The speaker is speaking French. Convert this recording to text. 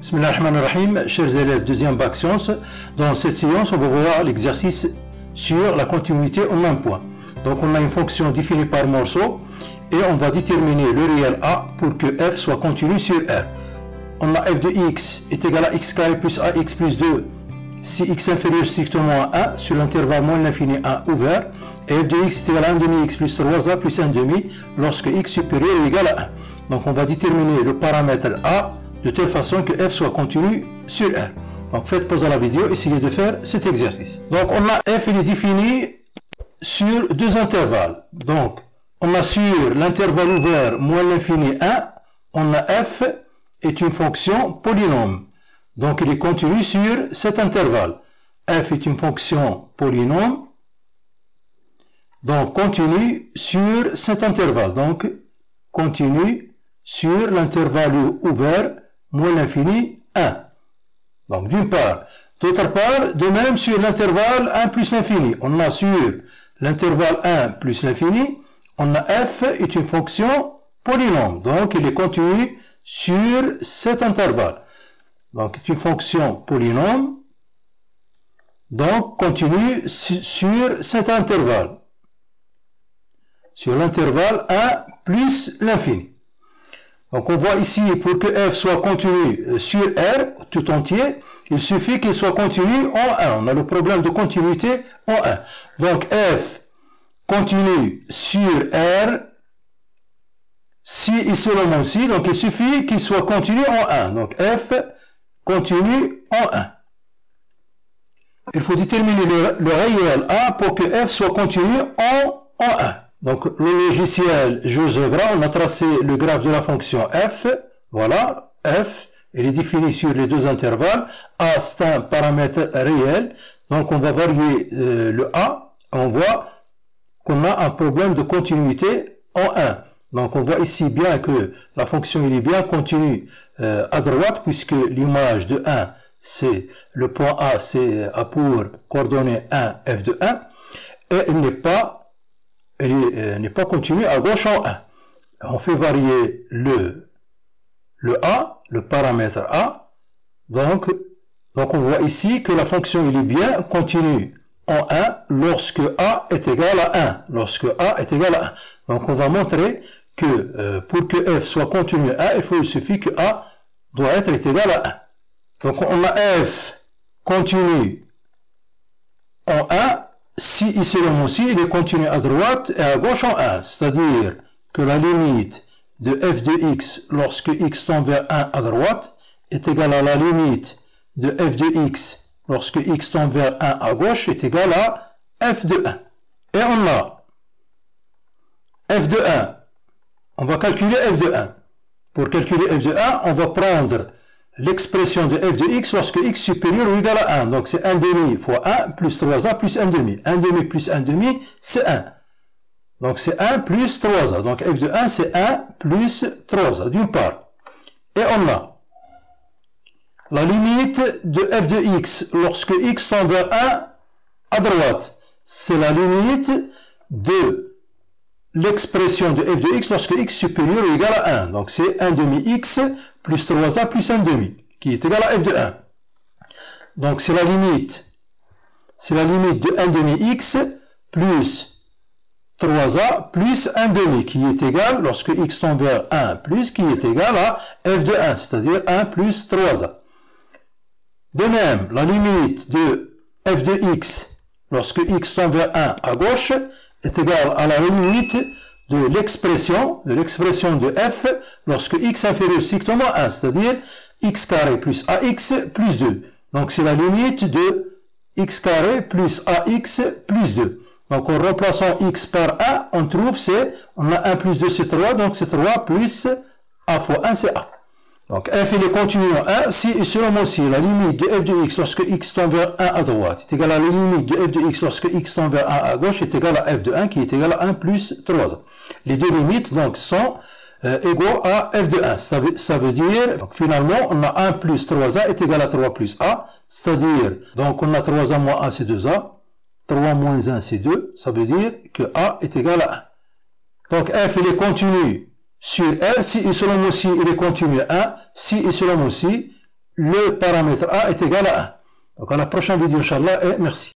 Bismillahirrahmanirrahim, chers élèves deuxième bac sciences. Dans cette séance, on va voir l'exercice sur la continuité en un point. Donc on a une fonction définie par morceau et on va déterminer le réel a pour que f soit continu sur R. On a f de x est égal à x carré plus ax plus 2 si x inférieur strictement à 1 sur l'intervalle moins l'infini 1 ouvert, et f de x est égal à 1 demi x plus 3a plus 1 demi lorsque x supérieur ou égal à 1. Donc on va déterminer le paramètre a de telle façon que f soit continu sur R. Donc faites pause à la vidéo, essayez de faire cet exercice. Donc on a f, il est défini sur deux intervalles. Donc on a sur l'intervalle ouvert moins l'infini 1, on a f est une fonction polynôme. Donc il est continu sur cet intervalle. F est une fonction polynôme, donc continue sur cet intervalle. Donc continue sur l'intervalle ouvert moins l'infini 1. Donc d'une part. D'autre part, de même sur l'intervalle 1 plus l'infini. On a sur l'intervalle 1 plus l'infini, on a f est une fonction polynôme. Donc il est continu sur cet intervalle. Donc c'est une fonction polynôme, donc continue sur cet intervalle. Sur l'intervalle 1 plus l'infini. Donc on voit ici, pour que f soit continu sur R tout entier, il suffit qu'il soit continu en 1. On a le problème de continuité en 1. Donc f continue sur R, si et seulement si, donc il suffit qu'il soit continu en 1. Donc f continue en 1. Il faut déterminer le réel a pour que f soit continu en 1. Donc le logiciel GeoGebra, on a tracé le graphe de la fonction f. Voilà, f, il est défini sur les deux intervalles. A, c'est un paramètre réel. Donc on va varier le a. On voit qu'on a un problème de continuité en 1. Donc on voit ici bien que la fonction il est bien continue à droite, puisque l'image de 1, c'est le point A, c'est a pour coordonnée 1, f de 1, et il n'est pas continu à gauche en 1. On fait varier le a, le paramètre a, donc on voit ici que la fonction il est bien continue en 1 lorsque a est égal à 1. Lorsque a est égal à 1. Donc on va montrer que pour que f soit continu à 1, il suffit que a doit être égal à 1. Donc on a f continu en 1 si et seulement si il est continu à droite et à gauche en 1. C'est-à-dire que la limite de f de x lorsque x tend vers 1 à droite est égale à la limite de f de x lorsque x tend vers 1 à gauche est égale à f de 1. Et on a f de 1. On va calculer f de 1. Pour calculer f de 1, on va prendre l'expression de f de x lorsque x supérieur ou égal à 1. Donc c'est 1 demi fois 1 plus 3a plus 1 demi. 1 demi plus 1 demi, c'est 1. Donc c'est 1 plus 3a. Donc f de 1, c'est 1 plus 3a, d'une part. Et on a la limite de f de x lorsque x tend vers 1 à droite. C'est la limite de l'expression de f de x lorsque x supérieur ou égal à 1. Donc c'est 1 demi x plus 3a plus 1 demi, qui est égal à f de 1. Donc c'est la limite de 1 demi x plus 3a plus 1 demi, qui est égal, lorsque x tend vers 1 plus, qui est égal à f de 1, c'est-à-dire 1 plus 3a. De même, la limite de f de x lorsque x tend vers 1 à gauche est égale à la limite de l'expression de f lorsque x inférieur strictement à 1, c'est-à-dire x carré plus ax plus 2. Donc c'est la limite de x carré plus ax plus 2. Donc en remplaçant x par 1, on a 1 plus 2 c'est 3, donc c'est 3 plus a fois 1 c'est a. Donc f il est continu en 1 si et seulement si la limite de f de x lorsque x tend vers 1 à droite est égale à la limite de f de x lorsque x tend vers 1 à gauche est égale à f de 1 qui est égal à 1 plus 3. Les deux limites donc sont égaux à f de 1. Ça veut dire, donc, finalement, on a 1 plus 3a est égal à 3 plus a, c'est-à-dire, donc on a 3a moins a c'est 2a, 3 moins 1 c'est 2, ça veut dire que a est égal à 1. Donc f il est continu sur R, si et seulement si il est continu à 1, si et seulement si le paramètre A est égal à 1. Donc à la prochaine vidéo, Inch'Allah, et merci.